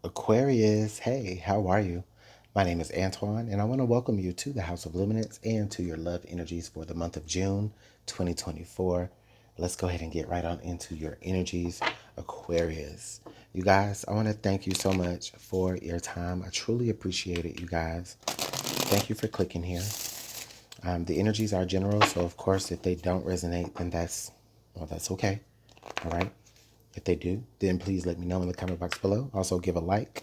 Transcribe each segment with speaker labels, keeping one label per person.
Speaker 1: Aquarius, hey, how are you? My name is Antoine, and I want to welcome you to the House of Luminance and to your love energies for the month of June 2024. Let's go ahead and get right on into your energies, Aquarius. You guys, I want to thank you so much for your time. I truly appreciate it, you guys. Thank you for clicking here. The energies are general, so of course, if they don't resonate, then that's okay. All right. If they do, then please let me know in the comment box below. Also, give a like,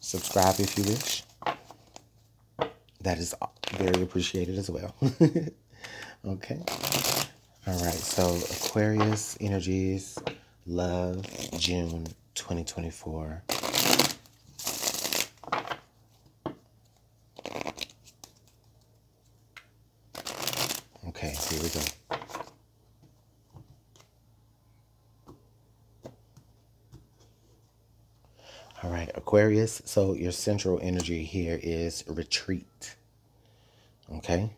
Speaker 1: subscribe if you wish. That is very appreciated as well. Okay. All right. So, Aquarius energies, love, June 2024. Okay, here we go. All right, Aquarius. So, your central energy here is retreat. Okay.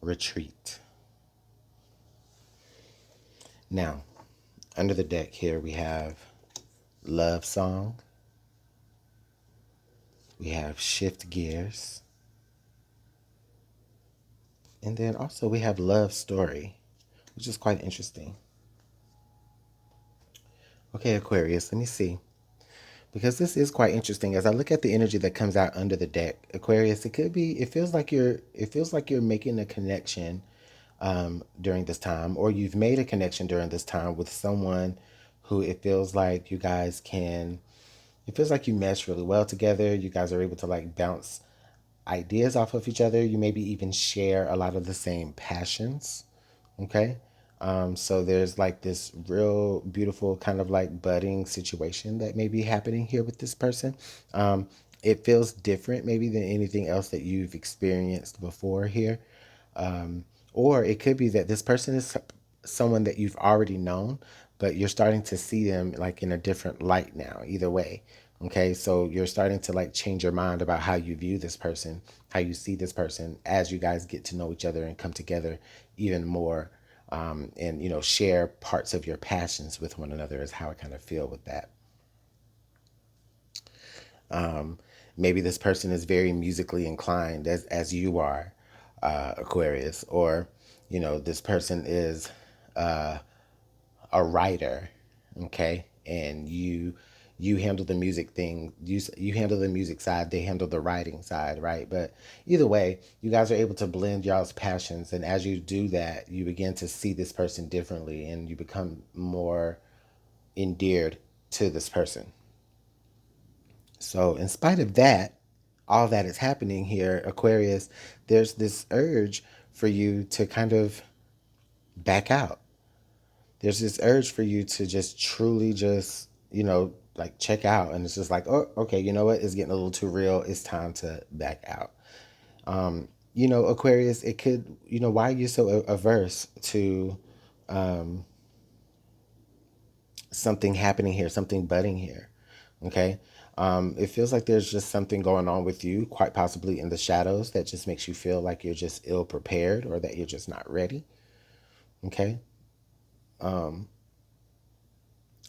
Speaker 1: Retreat. Now, under the deck here, we have love song. We have shift gears. And then also we have love story, which is quite interesting. Okay, Aquarius, let me see. Because this is quite interesting. As I look at the energy that comes out under the deck, Aquarius, it feels like you're making a connection during this time, or you've made a connection during this time with someone who it feels like it feels like you mesh really well together. You guys are able to like bounce ideas off of each other. You maybe even share a lot of the same passions. Okay. So there's like this real beautiful kind of like budding situation that may be happening here with this person. It feels different maybe than anything else that you've experienced before here. Or it could be that this person is someone that you've already known, but you're starting to see them like in a different light now, either way. Okay, so you're starting to like change your mind about how you view this person, how you see this person as you guys get to know each other and come together even more, and share parts of your passions with one another is how I kind of feel with that. Maybe this person is very musically inclined as you are, Aquarius, or this person is a writer, okay, and you handle the music thing. You handle the music side, they handle the writing side, right? But either way, you guys are able to blend y'all's passions, and as you do that, you begin to see this person differently, and you become more endeared to this person. So, in spite of that, all that is happening here, Aquarius, there's this urge for you to kind of back out. There's this urge for you to just truly just, like check out. And it's just like, oh, okay, you know what? It's getting a little too real. It's time to back out. Aquarius, it could, why are you so averse to something happening here, something budding here? Okay. It feels like there's just something going on with you, quite possibly in the shadows, that just makes you feel like you're just ill prepared or that you're just not ready. Okay.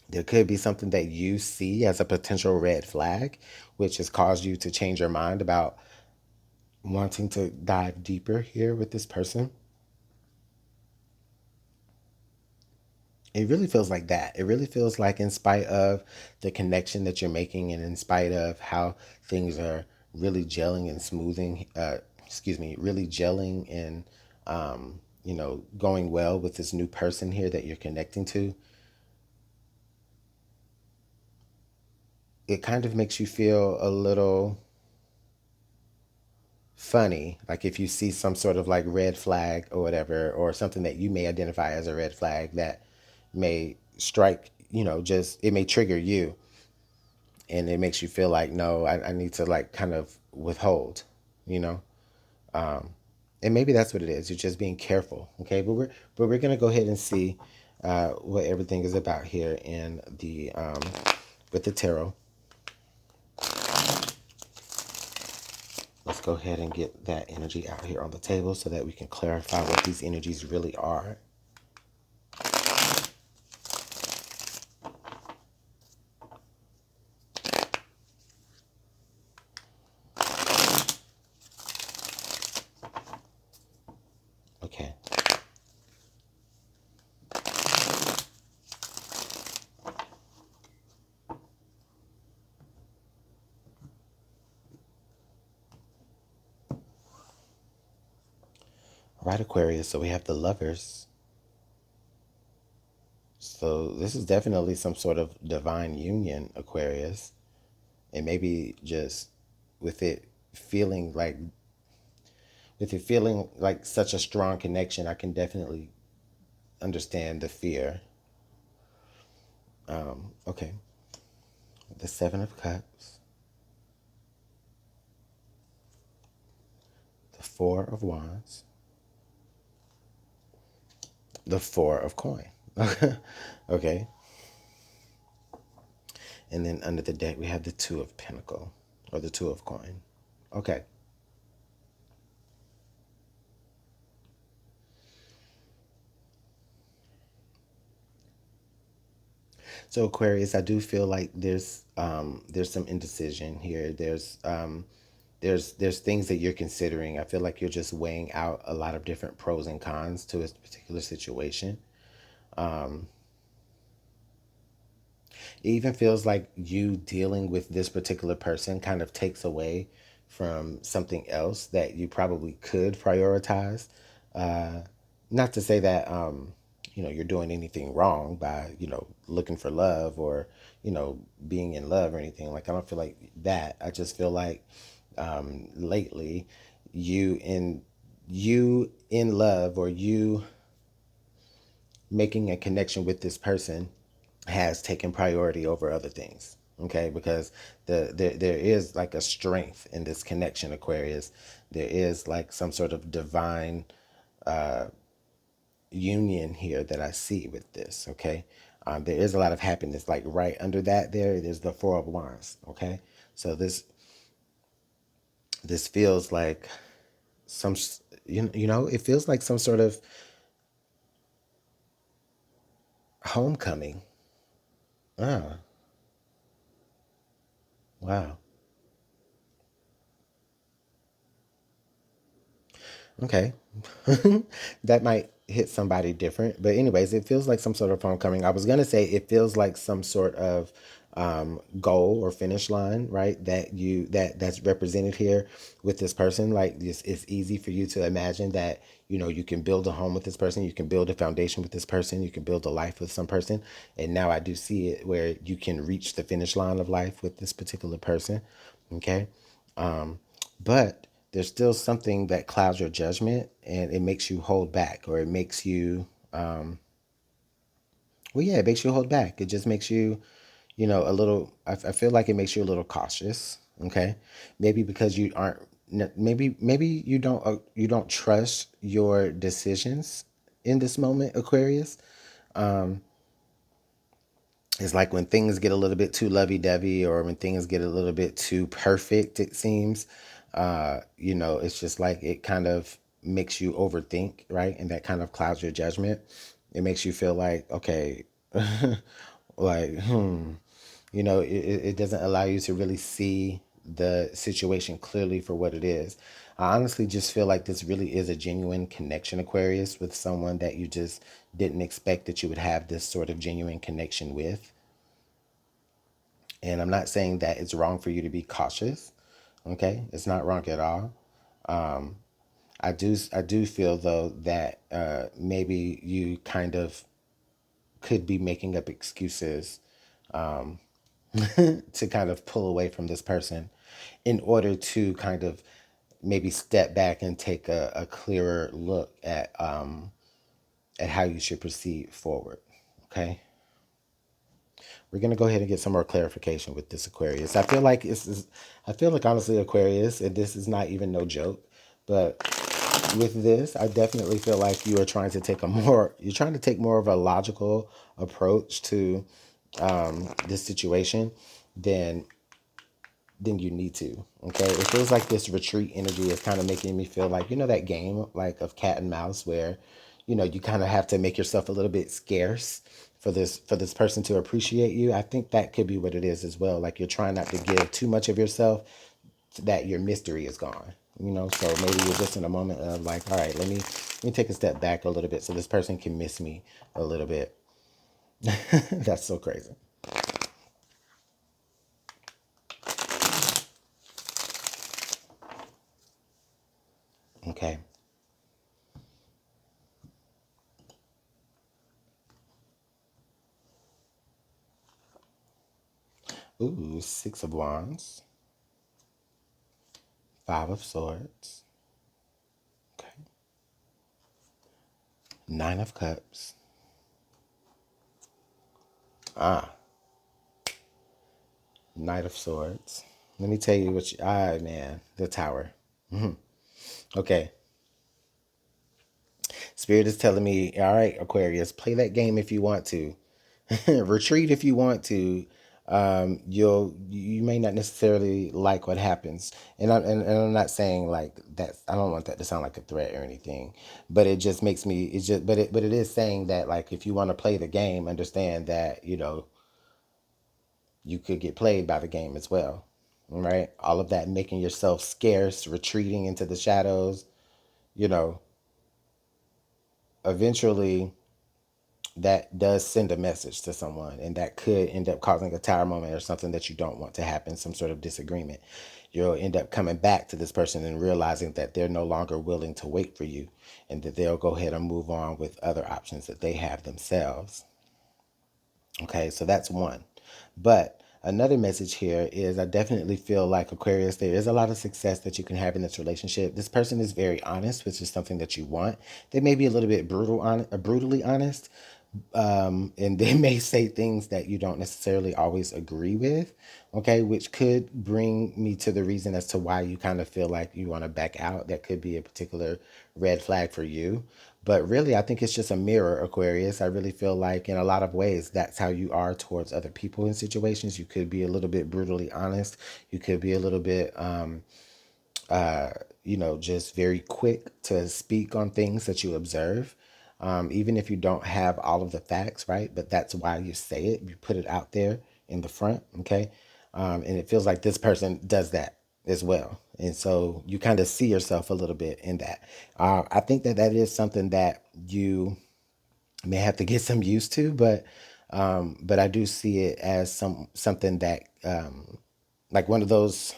Speaker 1: There could be something that you see as a potential red flag, which has caused you to change your mind about wanting to dive deeper here with this person. It really feels like that. It really feels like, in spite of the connection that you're making and in spite of how things are really gelling and smoothing, really gelling and, going well with this new person here that you're connecting to, it kind of makes you feel a little funny. Like if you see some sort of like red flag or whatever, or something that you may identify as a red flag that may strike, just it may trigger you, and it makes you feel like, no, I need to like kind of withhold, you know. And maybe that's what it is. You're just being careful, okay? But we're gonna go ahead and see what everything is about here in the with the tarot. Let's go ahead and get that energy out here on the table so that we can clarify what these energies really are. All right, Aquarius. So we have the Lovers. So this is definitely some sort of divine union, Aquarius. And maybe just with it feeling like such a strong connection, I can definitely understand the fear. Okay. The Seven of Cups, the Four of Wands, the Four of Coin. Okay. And then under the deck, we have the Two of Pentacle, or the Two of Coin. Okay. So Aquarius, I do feel like there's some indecision here. There's things that you're considering. I feel like you're just weighing out a lot of different pros and cons to a particular situation. It even feels like you dealing with this particular person kind of takes away from something else that you probably could prioritize. Uh, Not to say that you're doing anything wrong by looking for love or being in love or anything. Like, I don't feel like that. I just feel like lately you in you in love, or you making a connection with this person, has taken priority over other things. Okay, because there is like a strength in this connection, Aquarius. There is like some sort of divine union here that I see with this. Okay, there is a lot of happiness. Like right under that, there's the Four of Wands. Okay, so this feels like some it feels like some sort of homecoming. Ah, wow. Okay. That might hit somebody different. But anyways, it feels like some sort of homecoming. I was gonna say it feels like some sort of goal or finish line, right? That's represented here with this person. Like this, it's easy for you to imagine that, you can build a home with this person, you can build a foundation with this person, you can build a life with some person. And now I do see it where you can reach the finish line of life with this particular person. Okay. But there's still something that clouds your judgment, and it makes you hold back, or it makes you well, yeah, it makes you hold back. It just makes you, a little, I feel like it makes you a little cautious. Okay. Maybe because you aren't, maybe you don't trust your decisions in this moment, Aquarius. It's like when things get a little bit too lovey-dovey, or when things get a little bit too perfect, it seems. It's just like it kind of makes you overthink, right? And that kind of clouds your judgment. It makes you feel like, okay, like, it doesn't allow you to really see the situation clearly for what it is. I honestly just feel like this really is a genuine connection, Aquarius, with someone that you just didn't expect that you would have this sort of genuine connection with. And I'm not saying that it's wrong for you to be cautious. Okay, it's not wrong at all. I do feel though that maybe you kind of could be making up excuses to kind of pull away from this person in order to kind of maybe step back and take a clearer look at how you should proceed forward. Okay. We're gonna go ahead and get some more clarification with this, Aquarius. I feel like honestly, Aquarius, and this is not even no joke, but with this, I definitely feel like you're trying to take more of a logical approach to this situation than you need to. Okay, it feels like this retreat energy is kind of making me feel like, that game like of cat and mouse where you kind of have to make yourself a little bit scarce for this person to appreciate you. I think that could be what it is as well. Like you're trying not to give too much of yourself so that your mystery is gone. So maybe you're just in a moment of like, all right, let me take a step back a little bit so this person can miss me a little bit. That's so crazy. Okay. Ooh, Six of Wands, Five of Swords, okay, Nine of Cups. Ah, Knight of Swords. Let me tell you what you, man, the Tower. Okay, Spirit is telling me, all right, Aquarius, play that game if you want to. Retreat if you want to. You may not necessarily like what happens, and I'm not saying like that. I don't want that to sound like a threat or anything, but it just makes me. It's just, but it is saying that like if you want to play the game, understand that you could get played by the game as well, right? All of that making yourself scarce, retreating into the shadows, you know, eventually that does send a message to someone, and that could end up causing a tower moment or something that you don't want to happen, some sort of disagreement. You'll end up coming back to this person and realizing that they're no longer willing to wait for you, and that they'll go ahead and move on with other options that they have themselves. Okay, so that's one. But another message here is I definitely feel like Aquarius, there is a lot of success that you can have in this relationship. This person is very honest, which is something that you want. They may be a little bit brutally honest, and they may say things that you don't necessarily always agree with, okay, which could bring me to the reason as to why you kind of feel like you want to back out. That could be a particular red flag for you. But really, I think it's just a mirror, Aquarius. I really feel like in a lot of ways, that's how you are towards other people in situations. You could be a little bit brutally honest. You could be a little bit, uh, just very quick to speak on things that you observe, even if you don't have all of the facts, right? But that's why you say it. You put it out there in the front, okay? And it feels like this person does that as well. And so you kind of see yourself a little bit in that. I think that that is something that you may have to get some used to, but I do see it as something that like one of those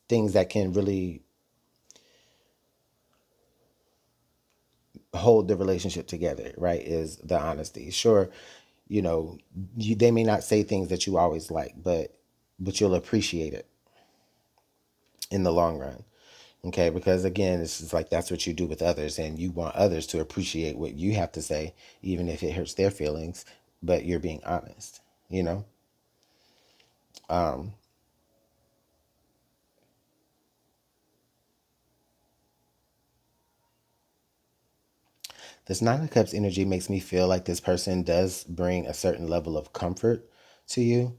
Speaker 1: things that can really hold the relationship together, right? Is the honesty. Sure, you know, they may not say things that you always like, but you'll appreciate it in the long run. Okay, because again, it's just like that's what you do with others, and you want others to appreciate what you have to say, even if it hurts their feelings, but you're being honest, you know? Um, this Nine of Cups energy makes me feel like this person does bring a certain level of comfort to you,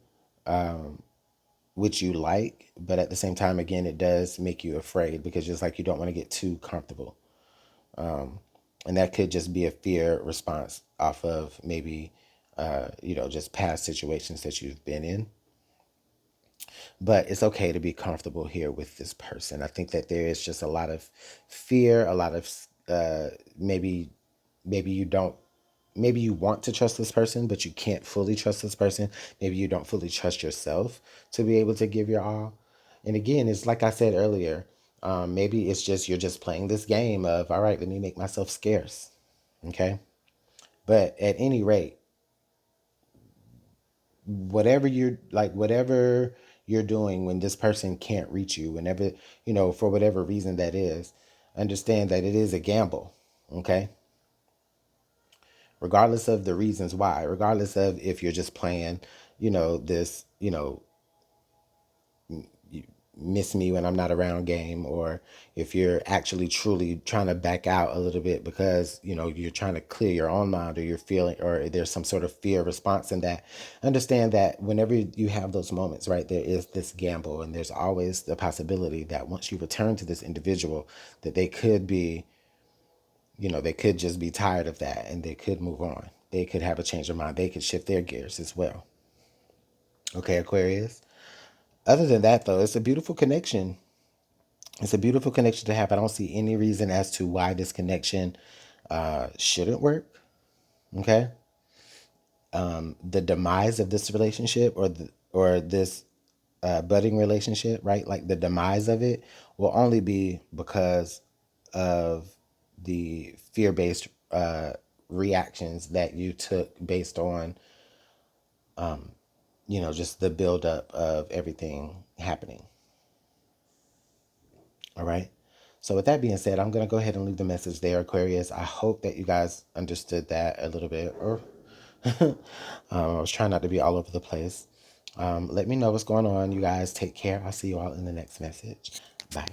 Speaker 1: which you like, but at the same time, again, it does make you afraid because just like you don't want to get too comfortable. And that could just be a fear response off of maybe, just past situations that you've been in. But it's okay to be comfortable here with this person. I think that there is just a lot of fear, a lot of maybe, maybe you don't, maybe you want to trust this person, but you can't fully trust this person. Maybe you don't fully trust yourself to be able to give your all. And again, it's like I said earlier, maybe it's just you're just playing this game of, all right, let me make myself scarce. Okay. But at any rate, whatever you're doing when this person can't reach you, whenever, for whatever reason that is, understand that it is a gamble. Okay. Regardless of the reasons why, regardless of if you're just playing, this, miss me when I'm not around game, or if you're actually truly trying to back out a little bit because you're trying to clear your own mind, or you're feeling, or there's some sort of fear response in that. Understand that whenever you have those moments, right, there is this gamble, and there's always the possibility that once you return to this individual, that they could be, they could just be tired of that, and they could move on. They could have a change of mind. They could shift their gears as well. Okay, Aquarius. Other than that, though, it's a beautiful connection. It's a beautiful connection to have. I don't see any reason as to why this connection shouldn't work. Okay. The demise of this relationship, or this budding relationship, right? Like the demise of it will only be because of the fear-based reactions that you took based on just the buildup of everything happening. All right. So with that being said, I'm going to go ahead and leave the message there, Aquarius. I hope that you guys understood that a little bit. Or I was trying not to be all over the place. Let me know what's going on. You guys take care. I'll see you all in the next message. Bye.